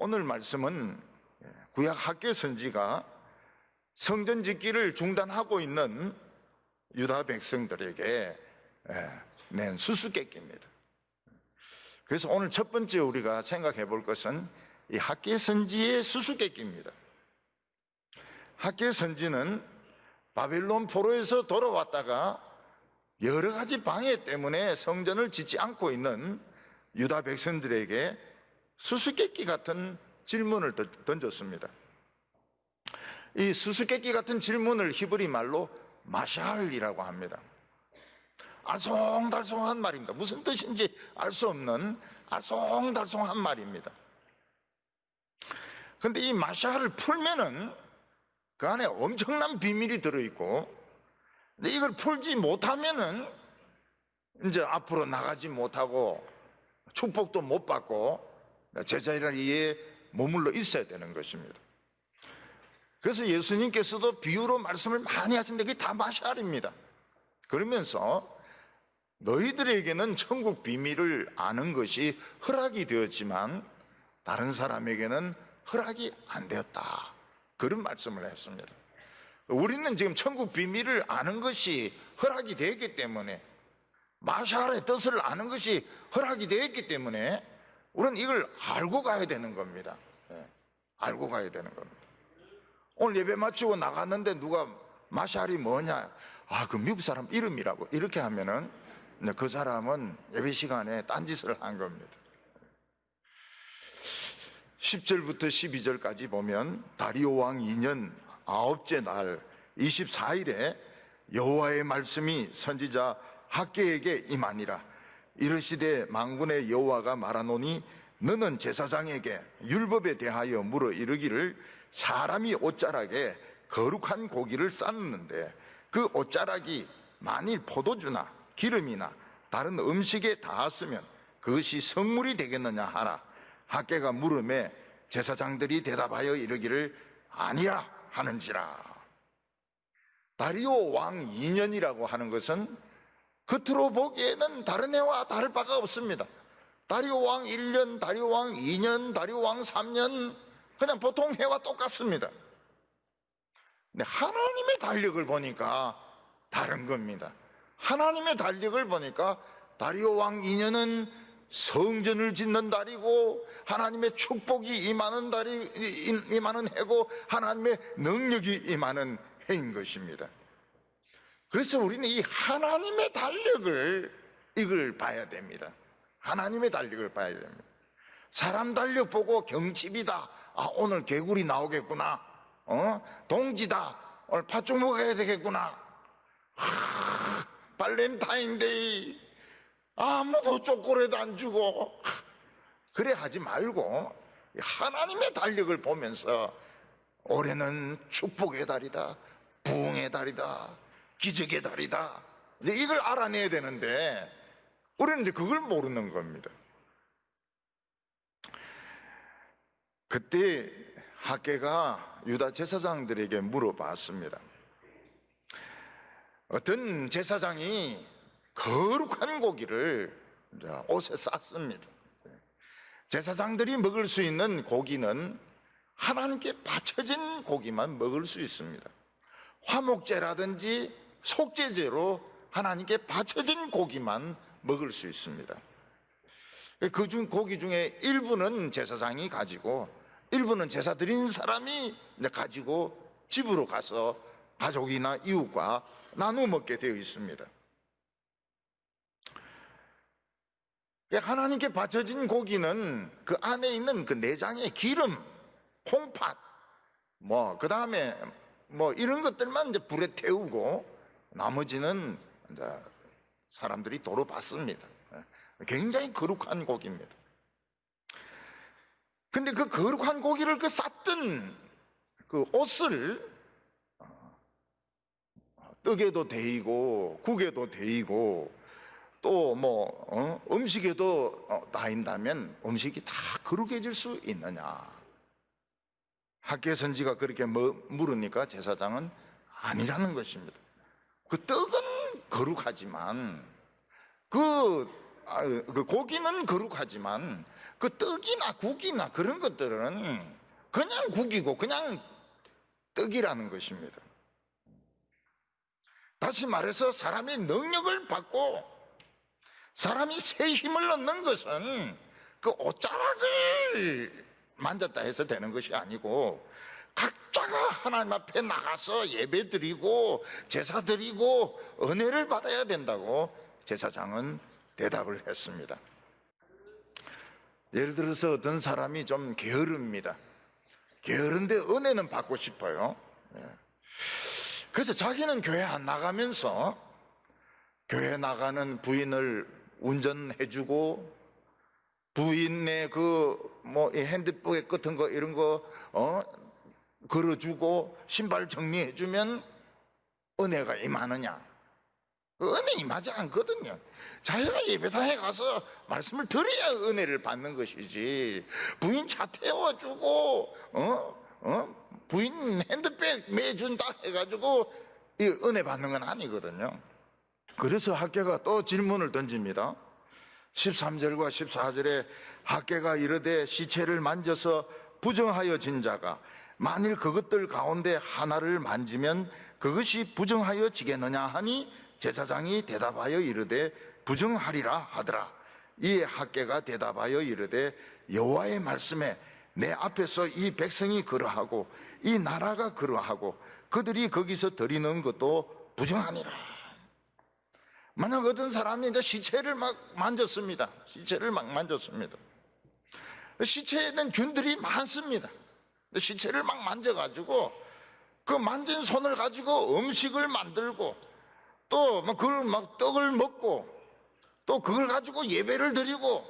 오늘 말씀은 구약 학개 선지가 성전 짓기를 중단하고 있는 유다 백성들에게 낸 수수께끼입니다. 그래서 오늘 첫 번째 우리가 생각해 볼 것은 이 학개 선지의 수수께끼입니다. 학개 선지는 바벨론 포로에서 돌아왔다가 여러 가지 방해 때문에 성전을 짓지 않고 있는 유다 백성들에게 수수께끼 같은 질문을 던졌습니다. 이 수수께끼 같은 질문을 히브리 말로 마샬이라고 합니다. 알쏭달쏭한 말입니다. 무슨 뜻인지 알 수 없는 알쏭달쏭한 말입니다. 그런데 이 마샬을 풀면은 그 안에 엄청난 비밀이 들어있고, 근데 이걸 풀지 못하면은 이제 앞으로 나가지 못하고 축복도 못 받고 제자리에 머물러 있어야 되는 것입니다. 그래서 예수님께서도 비유로 말씀을 많이 하시는데 그게 다 마샬입니다. 그러면서 너희들에게는 천국 비밀을 아는 것이 허락이 되었지만 다른 사람에게는 허락이 안 되었다, 그런 말씀을 했습니다. 우리는 지금 천국 비밀을 아는 것이 허락이 되었기 때문에, 마샬의 뜻을 아는 것이 허락이 되었기 때문에 우리는 이걸 알고 가야 되는 겁니다. 알고 가야 되는 겁니다. 오늘 예배 마치고 나갔는데 누가 마샬이 뭐냐, 그 미국 사람 이름이라고 이렇게 하면은 그 사람은 예배 시간에 딴짓을 한 겁니다. 10절부터 12절까지 보면 다리오 왕 2년 9째 날 24일에 여호와의 말씀이 선지자 학개에게 임하니라. 이르시되 만군의 여호와가 말하노니 너는 제사장에게 율법에 대하여 물어 이르기를 사람이 옷자락에 거룩한 고기를 쌓는데 그 옷자락이 만일 포도주나 기름이나 다른 음식에 닿았으면 그것이 성물이 되겠느냐 하라. 학개가 물음에 제사장들이 대답하여 이르기를 아니라 하는지라. 다리오 왕 2년이라고 하는 것은 겉으로 보기에는 다른 해와 다를 바가 없습니다. 다리오 왕 1년, 다리오 왕 2년, 다리오 왕 3년, 그냥 보통 해와 똑같습니다. 근데 하나님의 달력을 보니까 다른 겁니다. 하나님의 달력을 보니까 다리오 왕 2년은 성전을 짓는 달이고 하나님의 축복이 임하는 달이 임하는 해고 하나님의 능력이 임하는 해인 것입니다. 그래서 우리는 이 하나님의 달력을 이걸 봐야 됩니다. 하나님의 달력을 봐야 됩니다. 사람 달력 보고 경칩이다, 오늘 개구리 나오겠구나, 동지다, 오늘 팥죽 먹어야 되겠구나, 발렌타인데이, 아무도 초콜릿 안 주고, 그래 하지 말고 하나님의 달력을 보면서 올해는 축복의 달이다, 부흥의 달이다, 기적의 달이다, 이걸 알아내야 되는데 우리는 이제 그걸 모르는 겁니다. 그때 학개가 유다 제사장들에게 물어봤습니다. 어떤 제사장이 거룩한 고기를 옷에 쌌습니다. 제사장들이 먹을 수 있는 고기는 하나님께 바쳐진 고기만 먹을 수 있습니다. 화목제라든지 속죄제로 하나님께 바쳐진 고기만 먹을 수 있습니다. 그 고기 중에 일부는 제사장이 가지고 일부는 제사 드린 사람이 가지고 집으로 가서 가족이나 이웃과 나누어 먹게 되어 있습니다. 하나님께 바쳐진 고기는 그 안에 있는 그 내장의 기름, 콩팥, 그 다음에 이런 것들만 이제 불에 태우고 나머지는 이제 사람들이 도로 받습니다. 굉장히 거룩한 고기입니다. 근데 그 거룩한 고기를 쌌던 그 옷을 떡에도 데이고 국에도 데이고 또 음식에도 다인다면 음식이 다 거룩해질 수 있느냐? 학개 선지가 그렇게 물으니까 제사장은 아니라는 것입니다. 그 떡은 거룩하지만 그 그 고기는 거룩하지만 그 떡이나 국이나 그런 것들은 그냥 국이고 그냥 떡이라는 것입니다. 다시 말해서 사람이 능력을 받고 사람이 새 힘을 얻는 것은 그 옷자락을 만졌다 해서 되는 것이 아니고 각자가 하나님 앞에 나가서 예배 드리고 제사 드리고 은혜를 받아야 된다고 제사장은 대답을 했습니다. 예를 들어서 어떤 사람이 좀 게으릅니다. 게으른데 은혜는 받고 싶어요. 그래서 자기는 교회 안 나가면서 교회 나가는 부인을 운전해주고 부인의 핸드백 같은 거 이런 거 걸어주고 신발 정리해주면 은혜가 임하느냐? 은혜 임하지 않거든요. 자기가 예배당에 가서 말씀을 들어야 은혜를 받는 것이지, 부인 차 태워주고 부인 핸드백 매준다 해가지고 이 은혜 받는 건 아니거든요. 그래서 학개가 또 질문을 던집니다. 13절과 14절에 학개가 이르되 시체를 만져서 부정하여진 자가 만일 그것들 가운데 하나를 만지면 그것이 부정하여지겠느냐 하니 제사장이 대답하여 이르되 부정하리라 하더라. 이에 학개가 대답하여 이르되 여호와의 말씀에 내 앞에서 이 백성이 그러하고 이 나라가 그러하고 그들이 거기서 드리는 것도 부정하니라. 만약 어떤 사람이 이제 시체를 막 만졌습니다. 시체를 막 만졌습니다. 시체에는 균들이 많습니다. 시체를 막 만져가지고 그 만진 손을 가지고 음식을 만들고 또 그걸 막 떡을 먹고 또 그걸 가지고 예배를 드리고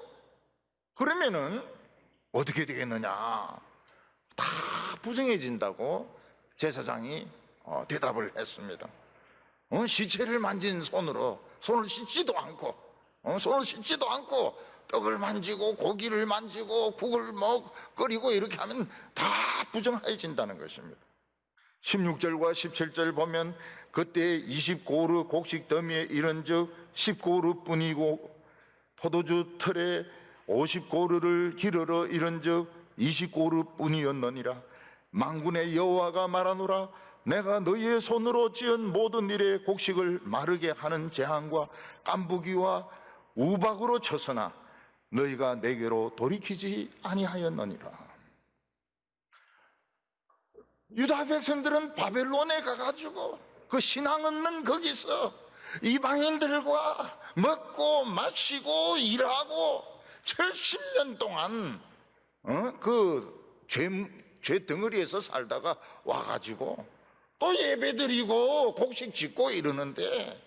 그러면은 어떻게 되겠느냐? 다 부정해진다고 제사장이 대답을 했습니다. 시체를 만진 손을 씻지도 않고 떡을 만지고 고기를 만지고 국을 끓이고 이렇게 하면 다 부정해진다는 것입니다. 16절과 17절 보면 그때 20고루 곡식 더미에 이른즉 10고루 뿐이고 포도주 틀에 50고루를 기르러 이른즉 20고루 뿐이었느니라. 만군의 여호와가 말하노라. 내가 너희의 손으로 지은 모든 일에 곡식을 마르게 하는 재앙과 깐부기와 우박으로 쳤으나 너희가 내게로 돌이키지 아니하였느니라. 유다 백성들은 바벨론에 가가지고 그 신앙 없는 거기서 이방인들과 먹고 마시고 일하고 70년 동안 그 죄 덩어리에서 살다가 와가지고 또 예배드리고 곡식 짓고 이러는데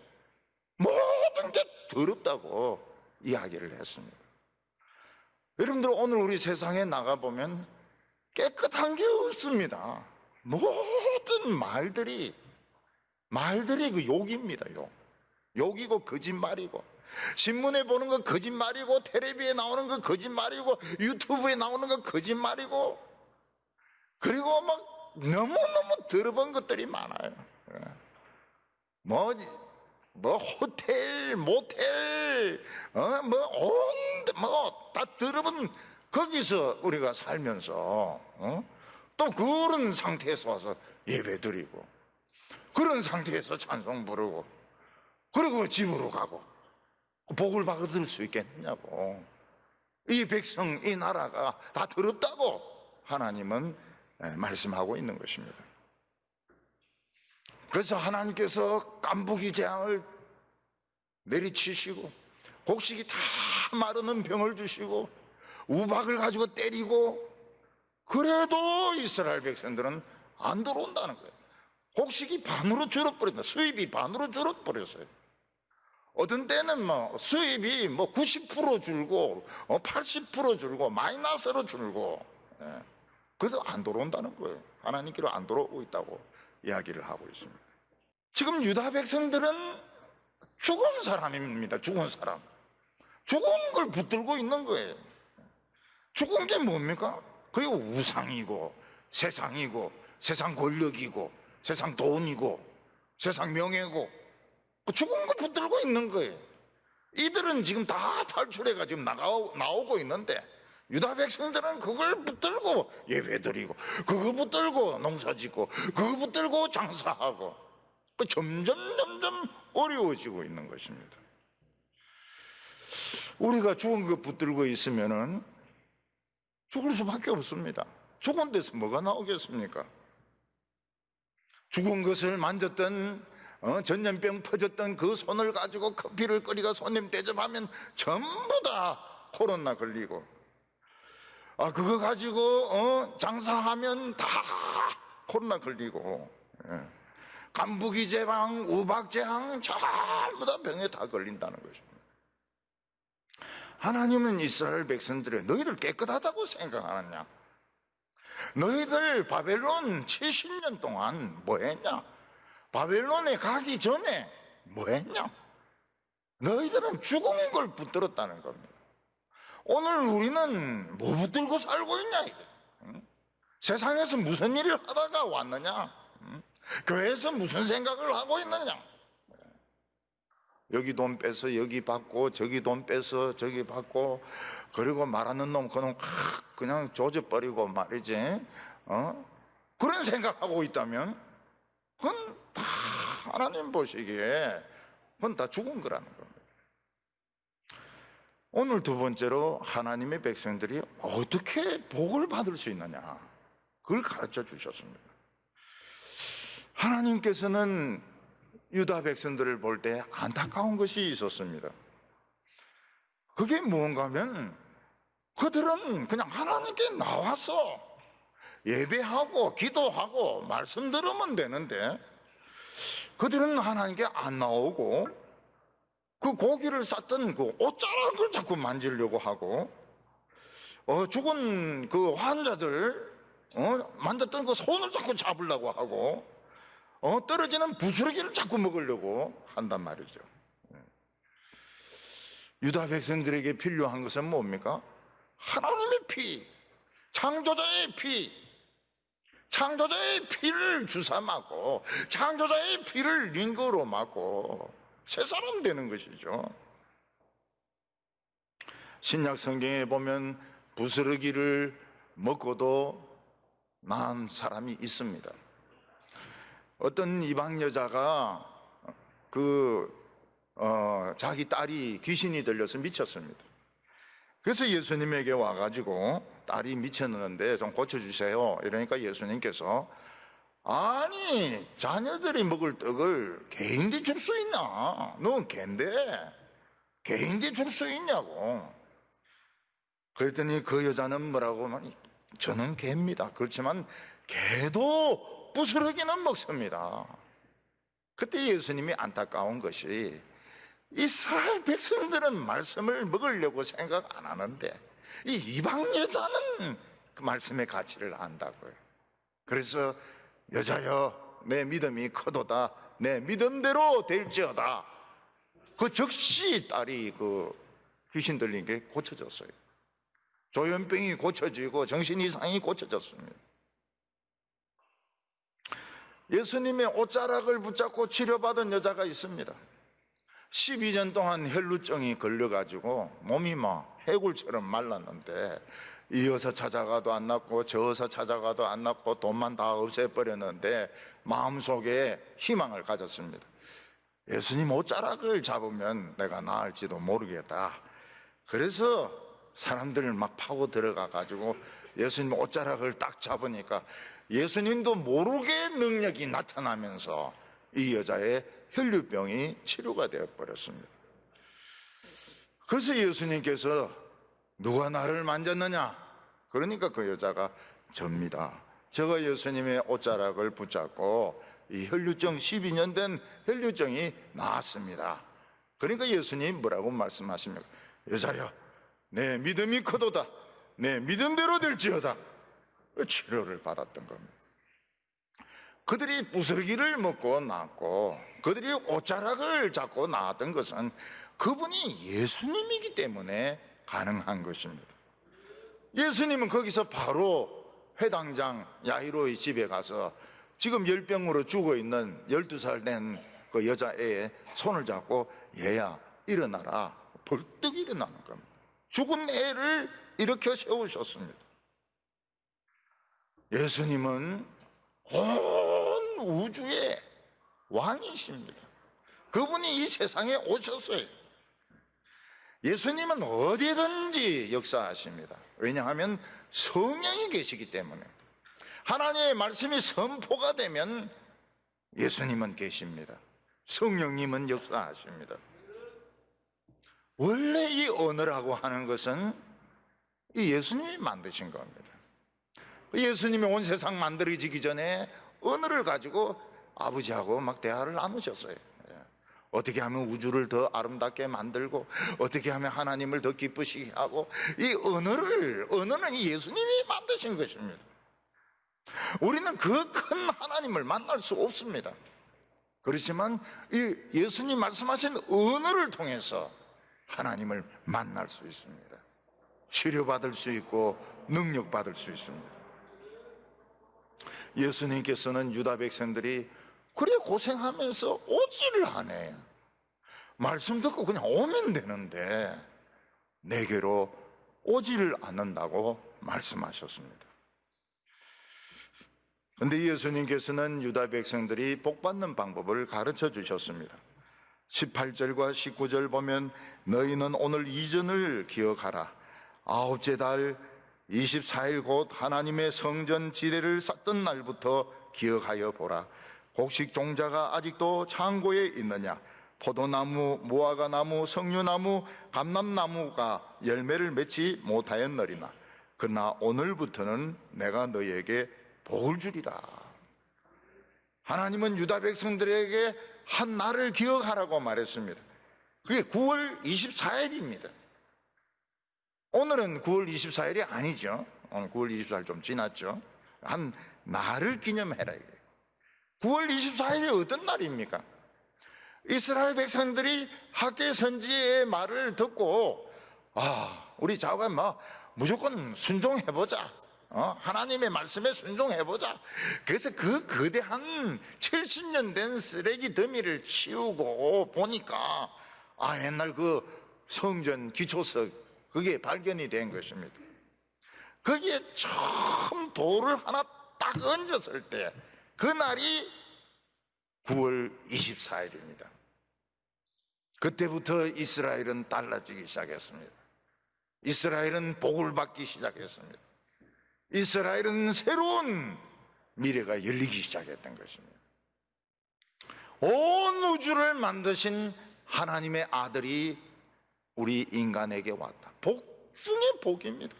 모든 게 더럽다고 이야기를 했습니다. 여러분들 오늘 우리 세상에 나가보면 깨끗한 게 없습니다. 모든 말들이 그 욕입니다. 욕이고 거짓말이고 신문에 보는 거 거짓말이고 텔레비에 나오는 거 거짓말이고 유튜브에 나오는 거 거짓말이고 그리고 막 너무너무 더러운 것들이 많아요. 호텔, 모텔, 다 더러운 거기서 우리가 살면서 또 그런 상태에서 와서 예배드리고 그런 상태에서 찬송 부르고 그리고 집으로 가고 복을 받을 수 있겠느냐고. 이 백성, 이 나라가 다 더럽다고 하나님은 말씀하고 있는 것입니다. 그래서 하나님께서 깐부기 재앙을 내리치시고 곡식이 다 마르는 병을 주시고 우박을 가지고 때리고 그래도 이스라엘 백성들은 안 들어온다는 거예요. 곡식이 반으로 줄어버린다. 수입이 반으로 줄어버렸어요. 어떤 때는 수입이 90% 줄고 80% 줄고 마이너스로 줄고 그래도 안 들어온다는 거예요. 하나님께로 안 들어오고 있다고 이야기를 하고 있습니다. 지금 유다 백성들은 죽은 사람입니다. 죽은 사람. 죽은 걸 붙들고 있는 거예요. 죽은 게 뭡니까? 그게 우상이고 세상이고 세상 권력이고 세상 돈이고 세상 명예고 죽은 거 붙들고 있는 거예요. 이들은 지금 다 탈출해가 지금 나오고 있는데 유다 백성들은 그걸 붙들고 예배드리고 그거 붙들고 농사짓고 그거 붙들고 장사하고 점점 어려워지고 있는 것입니다. 우리가 죽은 거 붙들고 있으면은 죽을 수밖에 없습니다. 죽은 데서 뭐가 나오겠습니까? 죽은 것을 만졌던 전염병 퍼졌던 그 손을 가지고 커피를 끓이고 손님 대접하면 전부 다 코로나 걸리고, 그거 가지고 장사하면 다 코로나 걸리고, 간부기제방, 우박제방 전부 다 병에 다 걸린다는 것입니다. 하나님은 이스라엘 백성들의 너희들 깨끗하다고 생각하느냐? 너희들 바벨론 70년 동안 뭐 했냐? 바벨론에 가기 전에 뭐 했냐? 너희들은 죽은 걸 붙들었다는 겁니다. 오늘 우리는 뭐 붙들고 살고 있냐 이게? 세상에서 무슨 일을 하다가 왔느냐? 교회에서 무슨 생각을 하고 있느냐? 여기 돈 빼서 여기 받고 저기 돈 빼서 저기 받고, 그리고 말하는 놈 그놈 그냥 조져버리고 말이지, 그런 생각하고 있다면 그건 다 하나님 보시기에 그건 다 죽은 거라는 겁니다. 오늘 두 번째로 하나님의 백성들이 어떻게 복을 받을 수 있느냐, 그걸 가르쳐 주셨습니다. 하나님께서는 유다 백성들을 볼 때 안타까운 것이 있었습니다. 그게 무언가 하면 그들은 그냥 하나님께 나와서 예배하고 기도하고 말씀 들으면 되는데, 그들은 하나님께 안 나오고 그 고기를 쌌던 그 옷자락을 자꾸 만지려고 하고, 죽은 그 환자들 만졌던 그 손을 자꾸 잡으려고 하고, 떨어지는 부스러기를 자꾸 먹으려고 한단 말이죠. 유다 백성들에게 필요한 것은 뭡니까? 하나님의 피, 창조자의 피, 창조자의 피를 주사 맞고 창조자의 피를 링거로 맞고 새 사람 되는 것이죠. 신약 성경에 보면 부스러기를 먹고도 나은 사람이 있습니다. 어떤 이방 여자가 자기 딸이 귀신이 들려서 미쳤습니다. 그래서 예수님에게 와가지고 딸이 미쳤는데 좀 고쳐주세요. 이러니까 예수님께서, 아니 자녀들이 먹을 떡을 개인들이 줄 수 있나? 넌 개인데 개인들이 줄 수 있냐고. 그랬더니 그 여자는 뭐라고 하니, 저는 개입니다. 그렇지만 개도 부스러기는 먹습니다. 그때 예수님이 안타까운 것이, 이스라엘 백성들은 말씀을 먹으려고 생각 안 하는데 이 이방 여자는 그 말씀의 가치를 안다고요. 그래서 여자여 내 믿음이 크도다, 내 믿음대로 될지어다. 그 즉시 딸이 그 귀신 들린 게 고쳐졌어요. 조현병이 고쳐지고 정신 이상이 고쳐졌습니다. 예수님의 옷자락을 붙잡고 치료받은 여자가 있습니다. 12년 동안 혈루증이 걸려가지고 몸이 막 해골처럼 말랐는데, 이 여사 찾아가도 안 낫고 저 여사 찾아가도 안 낫고 돈만 다 없애버렸는데 마음속에 희망을 가졌습니다. 예수님 옷자락을 잡으면 내가 나을지도 모르겠다. 그래서 사람들 막 파고 들어가가지고 예수님 옷자락을 딱 잡으니까 예수님도 모르게 능력이 나타나면서 이 여자의 혈류병이 치료가 되어버렸습니다. 그래서 예수님께서 누가 나를 만졌느냐? 그러니까 그 여자가 접니다. 제가 예수님의 옷자락을 붙잡고 이 혈류증 12년 된 혈류증이 나았습니다. 그러니까 예수님 뭐라고 말씀하십니까? 여자여 내 믿음이 크도다, 내 믿음대로 될지어다. 치료를 받았던 겁니다. 그들이 부스러기를 먹고 나았고 그들이 옷자락을 잡고 나았던 것은 그분이 예수님이기 때문에 가능한 것입니다. 예수님은 거기서 바로 회당장 야이로의 집에 가서 지금 열병으로 죽어있는 12살 된 그 여자애의 손을 잡고 얘야 일어나라, 벌떡 일어나는 겁니다. 죽은 애를 일으켜 세우셨습니다. 예수님은 온 우주의 왕이십니다. 그분이 이 세상에 오셨어요. 예수님은 어디든지 역사하십니다. 왜냐하면 성령이 계시기 때문에. 하나님의 말씀이 선포가 되면 예수님은 계십니다. 성령님은 역사하십니다. 원래 이 언어라고 하는 것은 이 예수님이 만드신 겁니다. 예수님이 온 세상 만들어지기 전에 언어를 가지고 아버지하고 막 대화를 나누셨어요. 어떻게 하면 우주를 더 아름답게 만들고, 어떻게 하면 하나님을 더 기쁘시게 하고, 이 언어는 예수님이 만드신 것입니다. 우리는 그 큰 하나님을 만날 수 없습니다. 그렇지만 이 예수님 말씀하신 언어를 통해서 하나님을 만날 수 있습니다. 치료받을 수 있고 능력받을 수 있습니다. 예수님께서는 유다 백성들이 그래 고생하면서 오지를 않아요. 말씀 듣고 그냥 오면 되는데 내게로 오지를 않는다고 말씀하셨습니다. 그런데 예수님께서는 유다 백성들이 복받는 방법을 가르쳐 주셨습니다. 18절과 19절 보면 너희는 오늘 이전을 기억하라. 아홉째 달 24일 곧 하나님의 성전 지대를 쌓던 날부터 기억하여 보라. 곡식 종자가 아직도 창고에 있느냐? 포도나무, 무화과나무, 석류나무, 감람나무가 열매를 맺지 못하였느리나. 그러나 오늘부터는 내가 너희에게 복을 주리라. 하나님은 유다 백성들에게 한 날을 기억하라고 말했습니다. 그게 9월 24일입니다. 오늘은 9월 24일이 아니죠. 오늘 9월 24일 좀 지났죠. 한 날을 기념해라. 9월 24일이 어떤 날입니까? 이스라엘 백성들이 학계 선지의 말을 듣고 우리 자가 무조건 순종해보자. 하나님의 말씀에 순종해보자. 그래서 그 거대한 70년 된 쓰레기 더미를 치우고 보니까 옛날 그 성전 기초석 그게 발견이 된 것입니다. 거기에 처음 돌을 하나 딱 얹었을 때 그날이 9월 24일입니다. 그때부터 이스라엘은 달라지기 시작했습니다. 이스라엘은 복을 받기 시작했습니다. 이스라엘은 새로운 미래가 열리기 시작했던 것입니다. 온 우주를 만드신 하나님의 아들이 우리 인간에게 왔다. 복 중에 복입니다.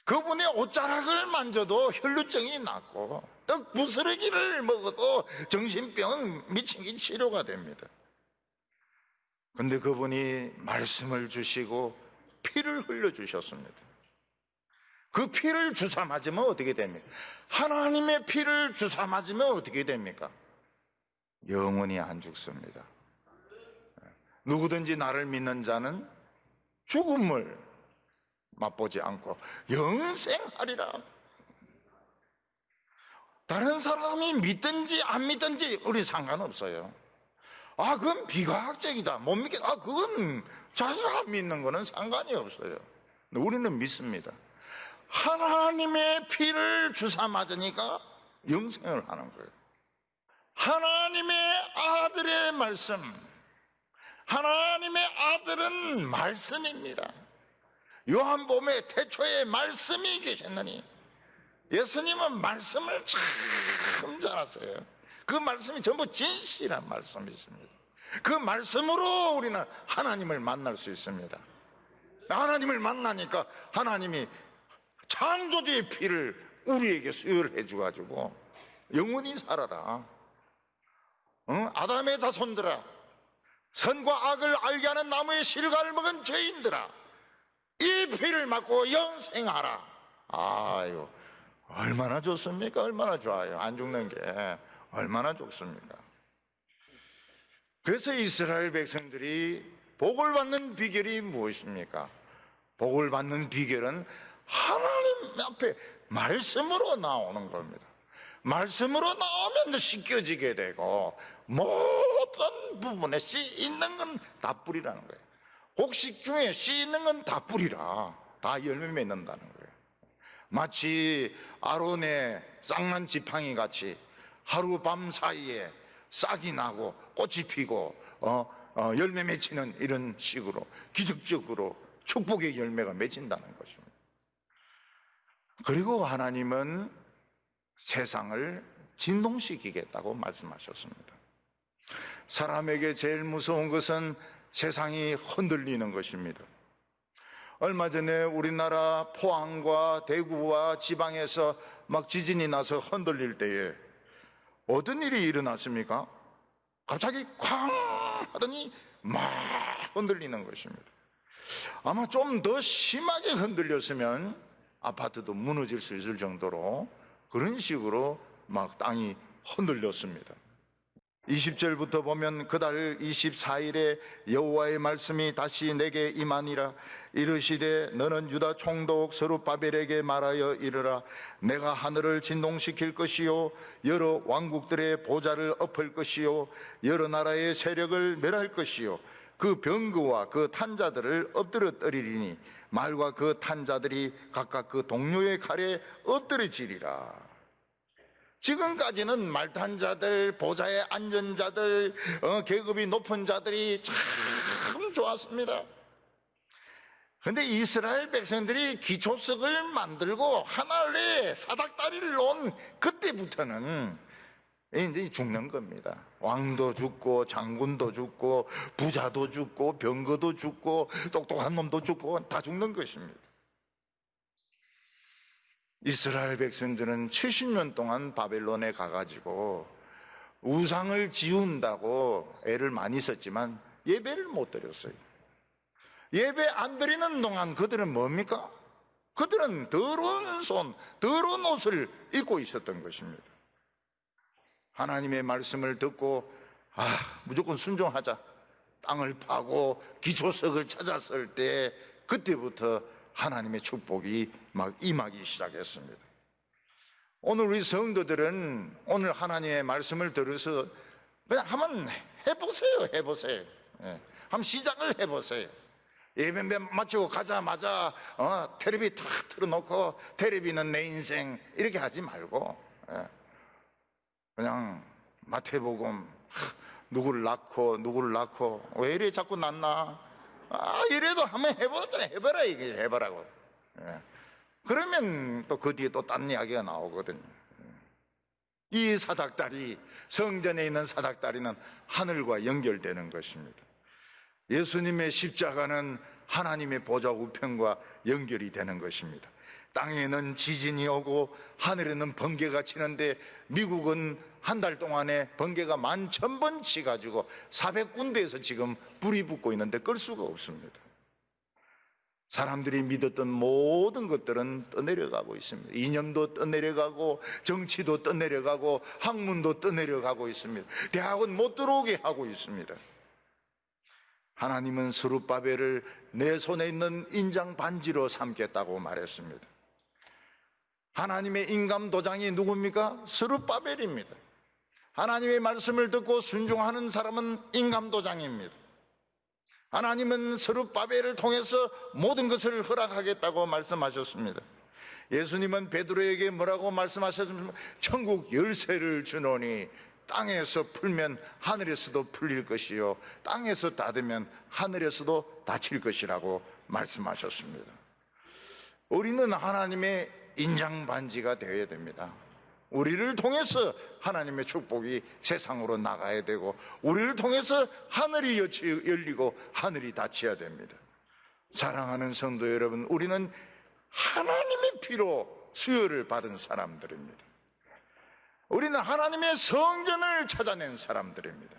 그분의 옷자락을 만져도 혈루증이 낫고 떡 부스러기를 먹어도 정신병 미치기 치료가 됩니다. 그런데 그분이 말씀을 주시고 피를 흘려주셨습니다. 그 피를 주사 맞으면 어떻게 됩니까? 하나님의 피를 주사 맞으면 어떻게 됩니까? 영원히 안 죽습니다. 누구든지 나를 믿는 자는 죽음을 맛보지 않고 영생하리라. 다른 사람이 믿든지 안 믿든지 우리 상관없어요. 그건 비과학적이다, 못 믿겠다, 그건 자기가 믿는 거는 상관이 없어요. 우리는 믿습니다. 하나님의 피를 주사 맞으니까 영생을 하는 거예요. 하나님의 아들의 말씀, 하나님의 아들은 말씀입니다. 요한복음에 태초에 말씀이 계셨느니, 예수님은 말씀을 참 잘하세요. 그 말씀이 전부 진실한 말씀이십니다. 그 말씀으로 우리는 하나님을 만날 수 있습니다. 하나님을 만나니까 하나님이 창조주의 피를 우리에게 수혈해 주가지고 영원히 살아라. 아담의 자손들아, 선과 악을 알게 하는 나무의 실과를 먹은 죄인들아, 이 피를 맞고 영생하라. 아유, 얼마나 좋습니까? 얼마나 좋아요. 안 죽는 게 얼마나 좋습니까? 그래서 이스라엘 백성들이 복을 받는 비결이 무엇입니까? 복을 받는 비결은 하나님 앞에 말씀으로 나오는 겁니다. 말씀으로 나오면 씻겨지게 되고, 모든 부분에 씨 있는 건 다 뿌리라는 거예요. 곡식 중에 씨 있는 건 다 뿌리라. 다 열매 맺는다는 거예요. 마치 아론의 쌍난 지팡이 같이 하루밤 사이에 싹이 나고 꽃이 피고 열매 맺히는 이런 식으로 기적적으로 축복의 열매가 맺힌다는 것입니다. 그리고 하나님은 세상을 진동시키겠다고 말씀하셨습니다. 사람에게 제일 무서운 것은 세상이 흔들리는 것입니다. 얼마 전에 우리나라 포항과 대구와 지방에서 막 지진이 나서 흔들릴 때에 어떤 일이 일어났습니까? 갑자기 쾅 하더니 막 흔들리는 것입니다. 아마 좀 더 심하게 흔들렸으면 아파트도 무너질 수 있을 정도로 그런 식으로 막 땅이 흔들렸습니다. 20절부터 보면 그달 24일에 여호와의 말씀이 다시 내게 임하니라. 이르시되 너는 유다 총독 스룹바벨에게 말하여 이르라. 내가 하늘을 진동시킬 것이요 여러 왕국들의 보좌를 엎을 것이요 여러 나라의 세력을 멸할 것이요 그 병거와 그 탄자들을 엎드러뜨리리니 말과 그 탄자들이 각각 그 동료의 칼에 엎드러지리라. 지금까지는 말탄자들, 보좌에 앉은 자들, 계급이 높은 자들이 참 좋았습니다. 그런데 이스라엘 백성들이 기초석을 만들고 하늘에 사닥다리를 놓은 그때부터는 이제 죽는 겁니다. 왕도 죽고 장군도 죽고 부자도 죽고 병거도 죽고 똑똑한 놈도 죽고 다 죽는 것입니다. 이스라엘 백성들은 70년 동안 바벨론에 가가지고 우상을 지운다고 애를 많이 썼지만 예배를 못 드렸어요. 예배 안 드리는 동안 그들은 뭡니까? 그들은 더러운 손, 더러운 옷을 입고 있었던 것입니다. 하나님의 말씀을 듣고 무조건 순종하자, 땅을 파고 기초석을 찾았을 때 그때부터 하나님의 축복이 막 임하기 시작했습니다. 오늘 우리 성도들은 오늘 하나님의 말씀을 들어서 그냥 한번 해보세요. 한번 시작을 해보세요. 예배 마치고 가자마자 텔레비 탁 틀어놓고 텔레비는 내 인생 이렇게 하지 말고 그냥 마태복음 누구를 낳고 왜 이래 자꾸 낳나? 이래도 한번 해봐라 이게 해보라고. 그러면 또 그 뒤에 또 딴 이야기가 나오거든요. 이 사닥다리, 성전에 있는 사닥다리는 하늘과 연결되는 것입니다. 예수님의 십자가는 하나님의 보좌 우편과 연결이 되는 것입니다. 땅에는 지진이 오고 하늘에는 번개가 치는데 미국은 한 달 동안에 번개가 11,000번 치가지고 400군데에서 지금 불이 붙고 있는데 끌 수가 없습니다. 사람들이 믿었던 모든 것들은 떠내려가고 있습니다. 이념도 떠내려가고 정치도 떠내려가고 학문도 떠내려가고 있습니다. 대학은 못 들어오게 하고 있습니다. 하나님은 스룹바벨을 내 손에 있는 인장 반지로 삼겠다고 말했습니다. 하나님의 인감도장이 누굽니까? 스룹바벨입니다. 하나님의 말씀을 듣고 순종하는 사람은 인감도장입니다. 하나님은 스룹바벨을 통해서 모든 것을 허락하겠다고 말씀하셨습니다. 예수님은 베드로에게 뭐라고 말씀하셨습니까? 천국 열쇠를 주노니 땅에서 풀면 하늘에서도 풀릴 것이요 땅에서 닫으면 하늘에서도 닫힐 것이라고 말씀하셨습니다. 우리는 하나님의 인장반지가 되어야 됩니다. 우리를 통해서 하나님의 축복이 세상으로 나가야 되고 우리를 통해서 하늘이 열리고 하늘이 닫혀야 됩니다. 사랑하는 성도 여러분, 우리는 하나님의 피로 수혈을 받은 사람들입니다. 우리는 하나님의 성전을 찾아낸 사람들입니다.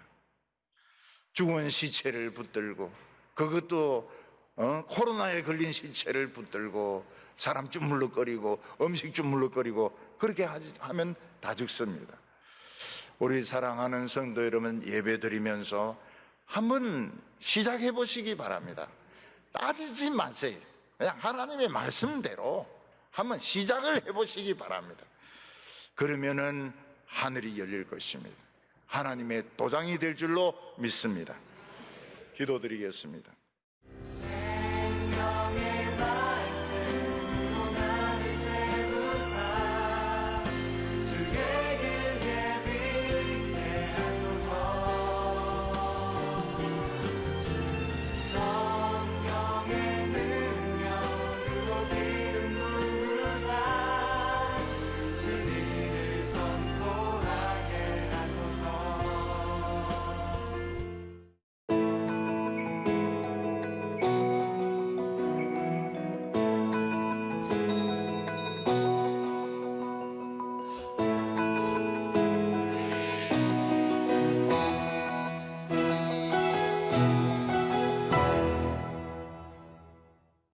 죽은 시체를 붙들고 그것도 코로나에 걸린 시체를 붙들고 사람 주물럭거리고 음식 주물럭거리고 그렇게 하면 다 죽습니다. 우리 사랑하는 성도 여러분, 예배 드리면서 한번 시작해 보시기 바랍니다. 따지지 마세요. 그냥 하나님의 말씀대로 한번 시작을 해 보시기 바랍니다. 그러면은 하늘이 열릴 것입니다. 하나님의 도장이 될 줄로 믿습니다. 기도드리겠습니다.